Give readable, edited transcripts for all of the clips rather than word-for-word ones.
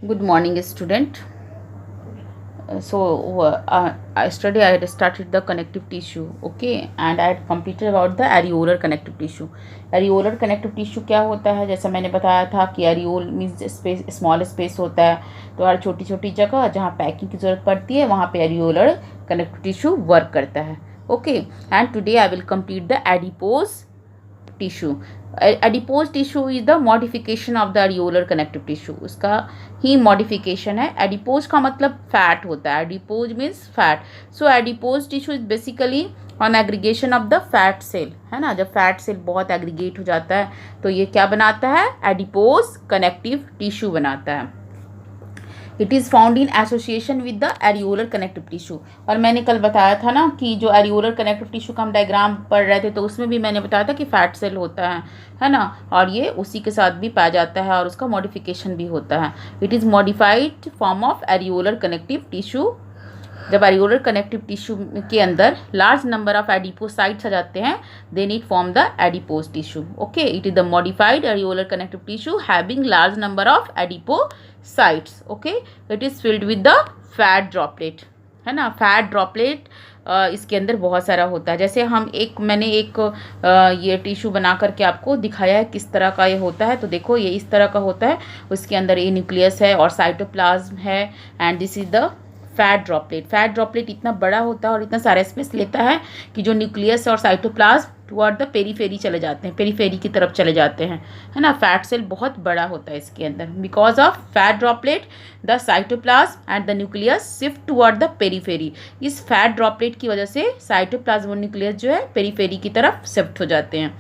Good morning, student. Yesterday I had started the connective tissue, okay, and I had completed about the areolar connective tissue. Areolar connective tissue क्या होता है? जैसा मैंने बताया था कि areole means space, small space होता है, तो हर छोटी छोटी जगह जहाँ पैकिंग की ज़रूरत पड़ती है वहाँ पे areolar connective tissue वर्क करता है, okay. And today I will complete the adipose tissue. Adipose tissue is the modification of the areolar connective tissue. उसका ही मॉडिफिकेशन है. एडिपोज का मतलब फैट होता है. Adipose means fat. So adipose tissue is basically on aggregation of the fat cell, है ना. जब fat cell बहुत एग्रीगेट हो जाता है तो ये क्या बनाता है? एडिपोज कनेक्टिव टिश्यू बनाता है. It is found in association with the areolar connective tissue. और मैंने कल बताया था ना कि जो एरियोलर कनेक्टिव टिश्यू का हम डायग्राम पढ़ रहे थे तो उसमें भी मैंने बताया था कि फैट सेल होता है ना. और ये उसी के साथ भी पाया जाता है और उसका मॉडिफिकेशन भी होता है. It is modified form of areolar connective tissue. जब एरियोलर कनेक्टिव टिश्यू के अंदर लार्ज नंबर ऑफ एडिपोसाइट्स आ जाते हैं then it form the adipose tissue. Okay, it is the modified areolar connective tissue having large number of adipocytes. Okay, it is filled with the fat droplet, है ना. Fat droplet इसके अंदर बहुत सारा होता है. जैसे मैंने एक ये टिश्यू बना करके आपको दिखाया है किस तरह का ये होता है. तो देखो ये इस तरह का होता है. उसके अंदर ये न्यूक्लियस है और साइटोप्लाज्म है and this is the fat droplet. Fat droplet इतना बड़ा होता है और इतना सारा स्पेस लेता है कि जो न्यूक्लियस और साइटोप्लाज्म टुवर्ड द पेरीफेरी चले जाते हैं, पेरीफेरी की तरफ चले जाते हैं, है ना. फैट सेल बहुत बड़ा होता है इसके अंदर. Because of fat droplet the cytoplasm and the nucleus shift toward the periphery. इस फैट ड्रॉपलेट की वजह से साइटोप्लाज्म और न्यूक्लियस जो है पेरीफेरी की तरफ शिफ्ट हो जाते हैं.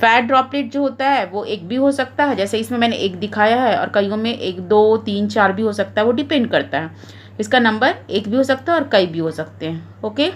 फैट ड्रॉपलेट जो होता है वो एक भी हो सकता है, जैसे इसमें मैंने एक दिखाया है, और कईयों में 1 2 3 4 भी हो सकता है. वो डिपेंड करता है. इसका नंबर एक भी हो सकता है और कई भी हो सकते हैं. ओके,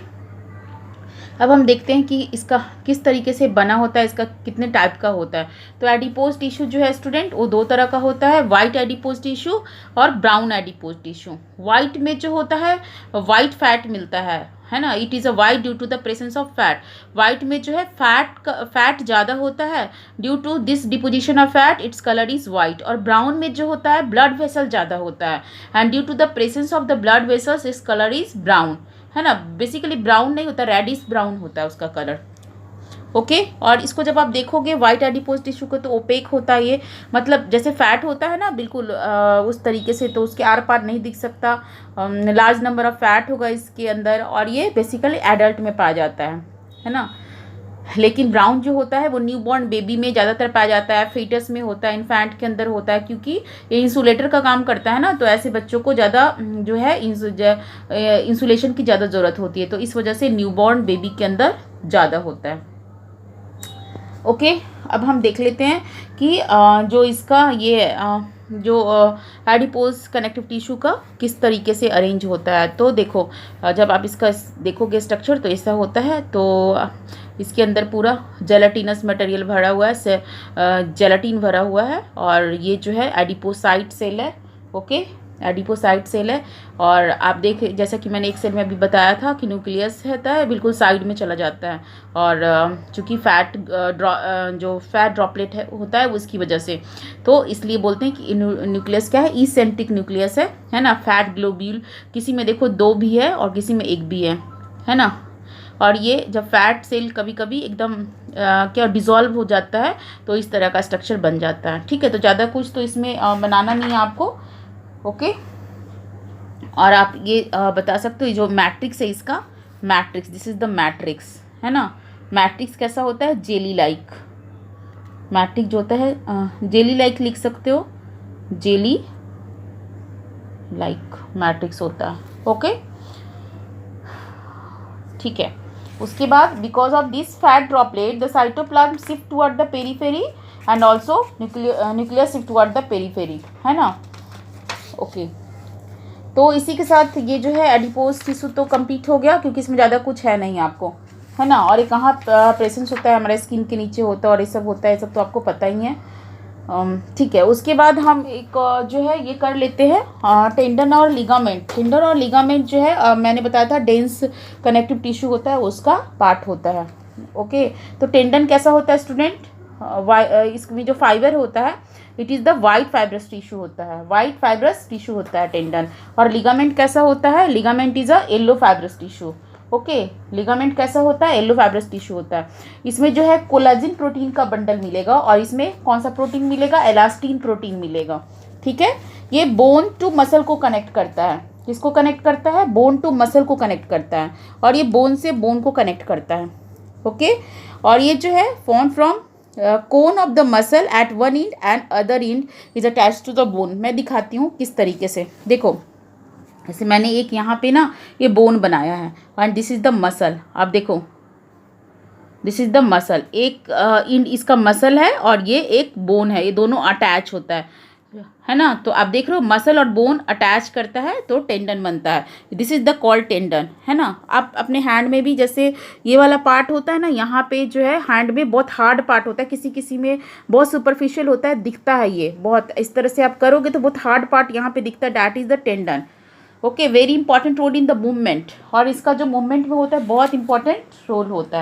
अब हम देखते हैं कि इसका किस तरीके से बना होता है, इसका कितने टाइप का होता है. तो एडिपोज टिश्यू जो है स्टूडेंट वो 2 तरह का होता है. वाइट एडिपोज टिश्यू और ब्राउन एडिपोज टिश्यू. वाइट में जो होता है वाइट फैट मिलता है ना. It is a white due to the presence of fat. White में जो है फैट ज़्यादा होता है. Due to this deposition of fat its colour is white. और ब्राउन में जो होता है ब्लड वेसल ज़्यादा होता है and due to the presence of the blood vessels it's colour is brown, है ना. बेसिकली ब्राउन नहीं होता, रेडिश ब्राउन होता है उसका कलर. ओके, और इसको जब आप देखोगे वाइट एडिपोज टिश्यू को तो ओपेक होता है ये. मतलब जैसे फैट होता है ना बिल्कुल उस तरीके से, तो उसके आर पार नहीं दिख सकता. लार्ज नंबर ऑफ फैट होगा इसके अंदर और ये बेसिकली एडल्ट में पाया जाता है ना. लेकिन ब्राउन जो होता है वो न्यूबॉर्न बेबी में ज़्यादातर पाया जाता है, फीटस में होता है, इन्फेंट के अंदर होता है, क्योंकि ये इंसुलेटर का काम करता है ना. तो ऐसे बच्चों को ज़्यादा जो है इंसुलेशन की ज़्यादा ज़रूरत होती है, तो इस वजह से न्यूबॉर्न बेबी के अंदर ज़्यादा होता है. ओके, अब हम देख लेते हैं कि जो इसका ये जो एडिपोज कनेक्टिव टिश्यू का किस तरीके से अरेंज होता है. तो देखो जब आप इसका देखोगे स्ट्रक्चर तो ऐसा होता है. तो इसके अंदर पूरा जेलाटिनस मटेरियल भरा हुआ है, जेलाटिन भरा हुआ है, और ये जो है एडिपोसाइट सेल है. ओके, एडिपोसाइट सेल है. और आप देख जैसा कि मैंने एक सेल में अभी बताया था कि न्यूक्लियस रहता है बिल्कुल साइड में चला जाता है. और चूँकि जो फैट ड्रॉपलेट होता है उसकी वजह से, तो इसलिए बोलते हैं कि न्यूक्लियस क्या है, इसेंट्रिक न्यूक्लियस है ना. फैट ग्लोब्यूल किसी में देखो 2 भी है और किसी में 1 भी है ना. और ये जब फैट सेल कभी कभी एकदम क्या डिज़ोल्व हो जाता है तो इस तरह का स्ट्रक्चर बन जाता है. ठीक है, तो ज़्यादा कुछ तो इसमें बनाना नहीं है आपको. ओके, और आप ये बता सकते हो जो मैट्रिक्स है इसका, matrix, this is the matrix, है ना. मैट्रिक्स कैसा होता है? Jelly like. मैट्रिक्स जो होता है जेली लाइक लिख सकते हो, जेली लाइक मैट्रिक्स होता है. ओके, ठीक है. उसके बाद because of this fat droplet the cytoplasm shift toward the periphery and also nucleus shift toward the periphery, है ना. ओके, तो इसी के साथ ये जो है एडिपोज टिश्यू तो कंप्लीट हो गया, क्योंकि इसमें ज़्यादा कुछ है नहीं आपको, है ना. और ये कहाँ प्रेजेंस होता है? हमारे स्किन के नीचे होता है और ये सब होता है, ये सब तो आपको पता ही है. ठीक है, उसके बाद हम एक जो है ये कर लेते हैं टेंडन और लिगामेंट. टेंडन और लिगामेंट जो है मैंने बताया था डेंस कनेक्टिव टिश्यू होता है उसका पार्ट होता है. ओके, तो टेंडन कैसा होता है स्टूडेंट? इसमें जो फाइबर होता है it is the white fibrous tissue होता है, वाइट फाइब्रस टिश्यू होता है टेंडन। और लिगामेंट कैसा होता है, ligament is a yellow fibrous tissue. Okay, ligament कैसा होता है, येलो फाइब्रस टिश्यू होता है। इसमें जो है कोलाजिन प्रोटीन का बंडल मिलेगा और इसमें कौन सा प्रोटीन मिलेगा, एलास्टिन प्रोटीन मिलेगा। ठीक है, ये बोन टू मसल को कनेक्ट करता है, किसको कनेक्ट करता है, बोन टू मसल को कनेक्ट करता है, और ये बोन से बोन को कनेक्ट करता है। ओके, और ये जो है form from cone of the muscle at one end and other end is attach to the bone. मैं दिखाती हूँ किस तरीके से, देखो जैसे मैंने एक यहाँ पे ना ये बोन बनाया है and this is the muscle. आप देखो दिस इज द मसल, एक इंड इसका मसल है और ये एक बोन है, ये दोनों अटैच होता है ना। तो आप देख रहे हो मसल और बोन अटैच करता है तो टेंडन बनता है, this is the called tendon, है ना। आप अपने हैंड में भी जैसे ये वाला पार्ट होता है ना, यहाँ पे जो है हैंड में बहुत हार्ड पार्ट होता है, किसी किसी में बहुत सुपरफिशियल होता है, दिखता है ये बहुत, इस तरह से आप करोगे तो बहुत हार्ड पार्ट यहाँ पे दिखता है, that is the tendon. Okay, very important role in the movement, और इसका जो मूवमेंट में होता है बहुत इंपॉर्टेंट रोल होता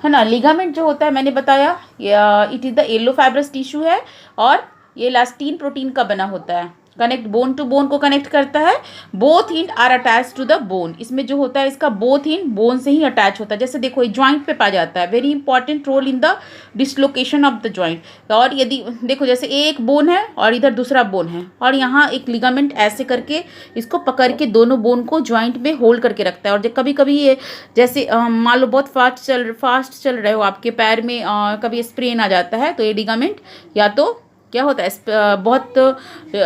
है ना। लिगामेंट जो होता है मैंने बताया it is the yellow fibrous tissue है और ये इलास्टिन प्रोटीन का बना होता है, कनेक्ट बोन टू बोन को कनेक्ट करता है, both end are attach to the bone. इसमें जो होता है इसका बोथ हिंड बोन से ही अटैच होता है, जैसे देखो ये जॉइंट पे पाया जाता है, very important role in the dislocation of the joint. और यदि देखो जैसे एक बोन है और इधर दूसरा बोन है और यहाँ एक लिगामेंट ऐसे करके इसको पकड़ के दोनों बोन को जॉइंट में होल्ड करके रखता है। और कभी कभी ये जैसे मान लो बहुत फास्ट चल रहे हो, आपके पैर में कभी स्प्रेन आ जाता है तो ये लिगामेंट या तो क्या होता है बहुत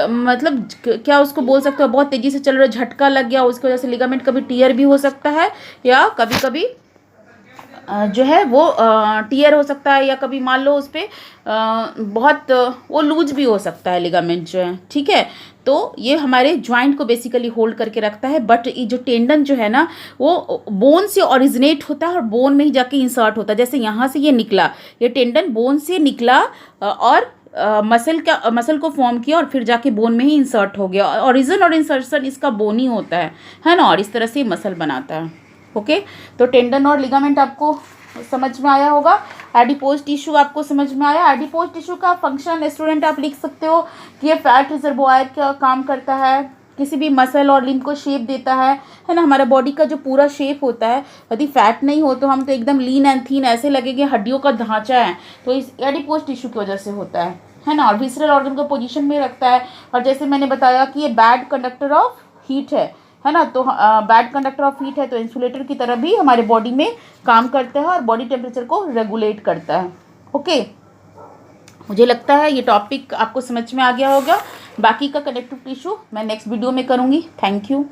मतलब क्या उसको बोल सकते हो, बहुत तेज़ी से चल रहा है, झटका लग गया, उसकी वजह से लिगामेंट कभी टियर भी हो सकता है, या कभी कभी जो है वो टियर हो सकता है, या कभी मान लो उस पर बहुत वो लूज भी हो सकता है लिगामेंट जो है। ठीक है, तो ये हमारे ज्वाइंट को बेसिकली होल्ड करके रखता है। बट ये जो टेंडन जो है ना वो बोन से ओरिजिनेट होता है और बोन में ही जाके इंसर्ट होता है। जैसे यहाँ से ये निकला, ये टेंडन बोन से निकला और मसल को फॉर्म किया और फिर जाके बोन में ही इंसर्ट हो गया। ओरिजिन और इंसर्शन इसका बोन ही होता है ना, और इस तरह से मसल बनाता है। ओके, तो टेंडन और लिगामेंट आपको समझ में आया होगा। एडिपोज टिश्यू आपको समझ में आया। एडिपोज टिश्यू का फंक्शन स्टूडेंट आप लिख सकते हो कि ये फैट रिजर्वोयर का काम करता है, किसी भी मसल और लिम्ब को शेप देता है ना। हमारा बॉडी का जो पूरा शेप होता है, यदि फैट नहीं हो तो हम तो एकदम लीन एंड थीन ऐसे लगेंगे, हड्डियों का ढांचा है, तो इस एडिपोज टिश्यू की वजह से होता है ना। और विसरल ऑर्गन को पोजीशन में रखता है। और जैसे मैंने बताया कि ये बैड कंडक्टर ऑफ हीट है ना, तो बैड कंडक्टर ऑफ हीट है तो इंसुलेटर की तरह भी हमारे बॉडी में काम करता है और बॉडी टेम्परेचर को रेगुलेट करता है। ओके, मुझे लगता है ये टॉपिक आपको समझ में आ गया होगा। बाकी का कनेक्टिव टिश्यू मैं नेक्स्ट वीडियो में करूँगी। Thank you.